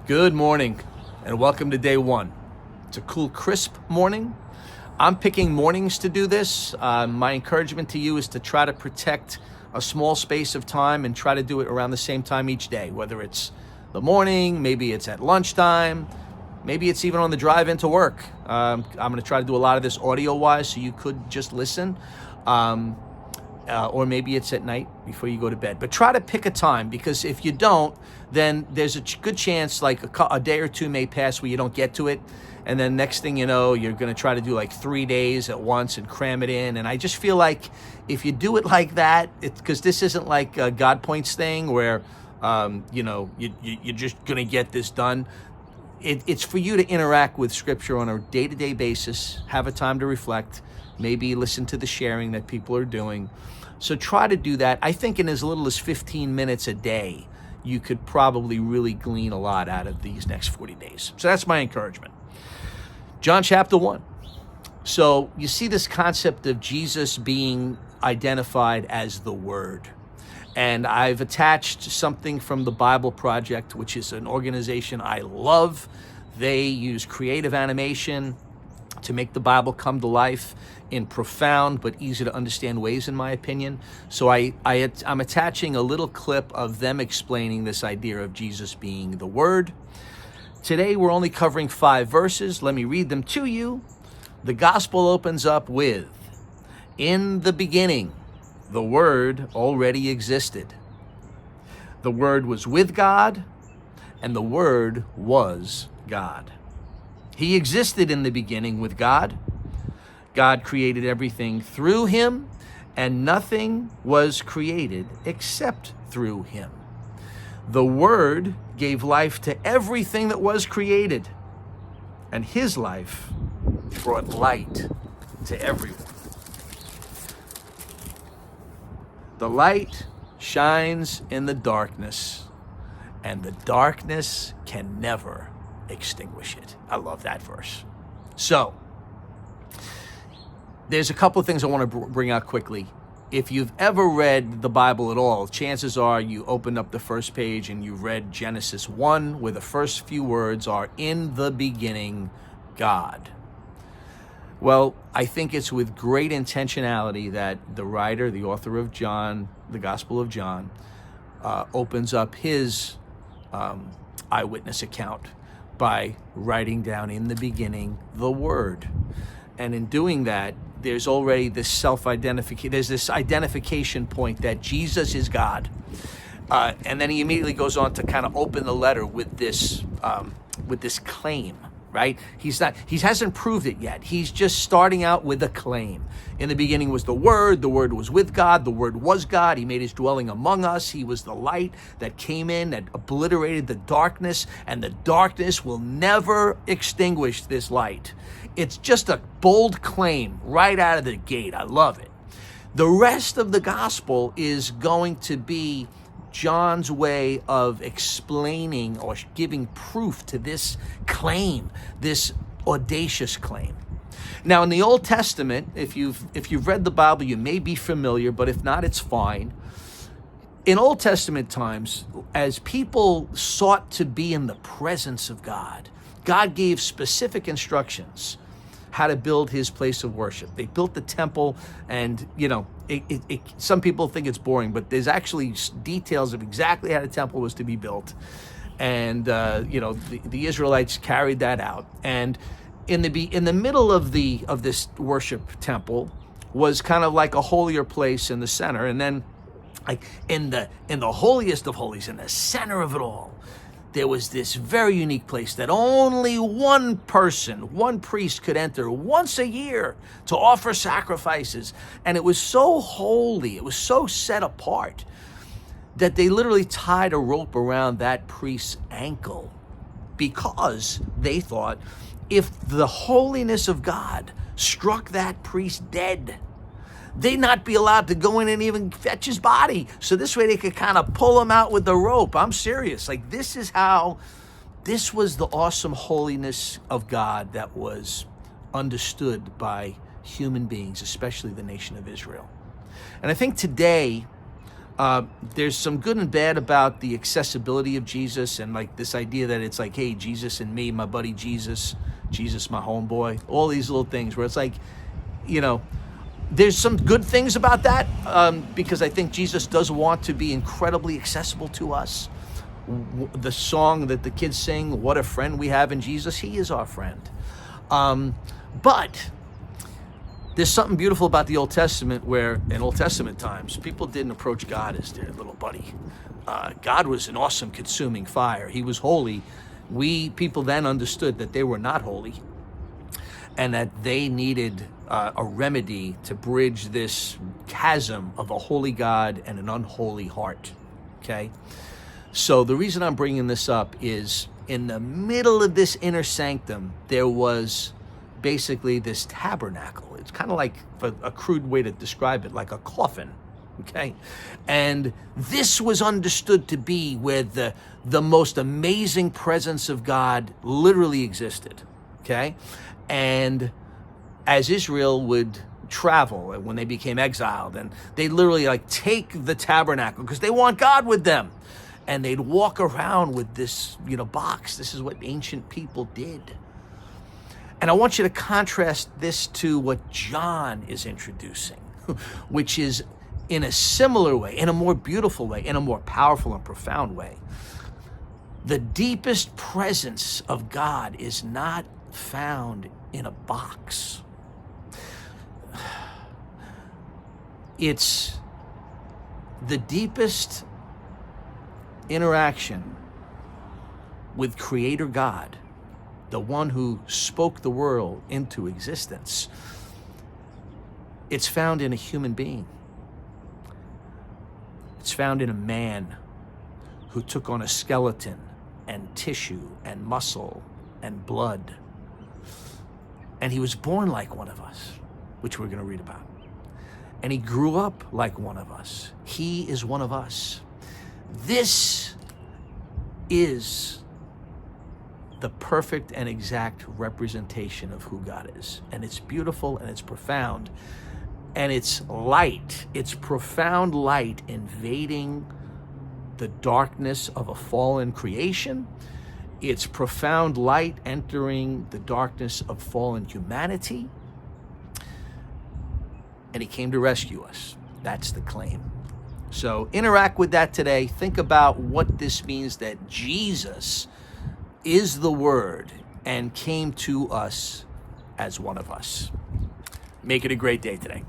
Good morning and welcome to day one. It's a cool, crisp morning. I'm picking mornings to do this. My encouragement to you is to try to protect a small space of time and try to do it around the same time each day, whether it's the morning, maybe it's at lunchtime, maybe it's even on the drive into work. I'm going to try to do a lot of this audio-wise, so you could just listen. Or maybe it's at night before you go to bed. But try to pick a time, because if you don't, then there's a good chance like a day or two may pass where you don't get to it. And then next thing you know, you're going to try to do like 3 days at once and cram it in. And I just feel like if you do it like that, because this isn't like a God Points thing where, you're just going to get this done. It's for you to interact with Scripture on a day-to-day basis, have a time to reflect, maybe listen to the sharing that people are doing. So try to do that. I think in as little as 15 minutes a day, you could probably really glean a lot out of these next 40 days. So that's my encouragement. John chapter 1. So you see this concept of Jesus being identified as the Word. And I've attached something from the Bible Project, which is an organization I love. They use creative animation to make the Bible come to life in profound but easy to understand ways, in my opinion. So I'm attaching a little clip of them explaining this idea of Jesus being the Word. Today we're only covering 5 verses. Let me read them to you. The gospel opens up with, "In the beginning, the Word already existed. The Word was with God, and the Word was God. He existed in the beginning with God. God created everything through him, and nothing was created except through him. The Word gave life to everything that was created, and his life brought light to everyone. The light shines in the darkness, and the darkness can never extinguish it." I love that verse. So, there's a couple of things I want to bring out quickly. If you've ever read the Bible at all, chances are you opened up the first page and you've read Genesis 1, where the first few words are, "In the beginning, God." Well, I think it's with great intentionality that the writer, the author of John, the Gospel of John, opens up his eyewitness account by writing down, "In the beginning, the Word." And in doing that, there's already this self-identification, there's this identification point that Jesus is God. And then he immediately goes on to kind of open the letter with this claim, right? He hasn't proved it yet. He's just starting out with a claim. "In the beginning was the Word was with God, the Word was God, he made his dwelling among us, he was the light that came in, that obliterated the darkness, and the darkness will never extinguish this light." It's just a bold claim right out of the gate. I love it. The rest of the gospel is going to be John's way of explaining or giving proof to this claim, this audacious claim. Now, in the Old Testament, if you've read the Bible, you may be familiar, but if not, it's fine. In Old Testament times, as people sought to be in the presence of God, God gave specific instructions how to build his place of worship. They built the temple, and some people think it's boring, but there's actually details of exactly how the temple was to be built. And the Israelites carried that out. And in the middle of this worship temple was kind of like a holier place in the center, and then like in the holiest of holies, in the center of it all, there was this very unique place that only one priest could enter once a year to offer sacrifices. And it was so holy, it was so set apart, that they literally tied a rope around that priest's ankle, because they thought if the holiness of God struck that priest dead, they'd not be allowed to go in and even fetch his body. So this way they could kind of pull him out with the rope. I'm serious. Like, this was the awesome holiness of God that was understood by human beings, especially the nation of Israel. And I think today, There's some good and bad about the accessibility of Jesus, and like this idea that it's like, hey, Jesus and me, my buddy Jesus, Jesus my homeboy, all these little things where it's like, you know, there's some good things about that, because I think Jesus does want to be incredibly accessible to us. The song that the kids sing, what a friend we have in Jesus, he is our friend. But there's something beautiful about the Old Testament where in Old Testament times, people didn't approach God as their little buddy. God was an awesome consuming fire. He was holy. People then understood that they were not holy and that they needed a remedy to bridge this chasm of a holy God and an unholy heart, okay? So the reason I'm bringing this up is in the middle of this inner sanctum, there was basically this tabernacle. It's kind of like, a crude way to describe it, like a coffin, okay? And this was understood to be where the most amazing presence of God literally existed, okay? And as Israel would travel when they became exiled, and they literally like take the tabernacle because they want God with them, and they'd walk around with this, box. This is what ancient people did. And I want you to contrast this to what John is introducing, which is in a similar way, in a more beautiful way, in a more powerful and profound way. The deepest presence of God is not found in a box. It's the deepest interaction with Creator God, the one who spoke the world into existence. It's found in a human being. It's found in a man who took on a skeleton and tissue and muscle and blood. And he was born like one of us, which we're going to read about. And he grew up like one of us. He is one of us. This is the perfect and exact representation of who God is. And it's beautiful and it's profound. And it's light. It's profound light invading the darkness of a fallen creation. It's profound light entering the darkness of fallen humanity. And he came to rescue us. That's the claim. So interact with that today. Think about what this means, that Jesus is the Word and came to us as one of us. Make it a great day today.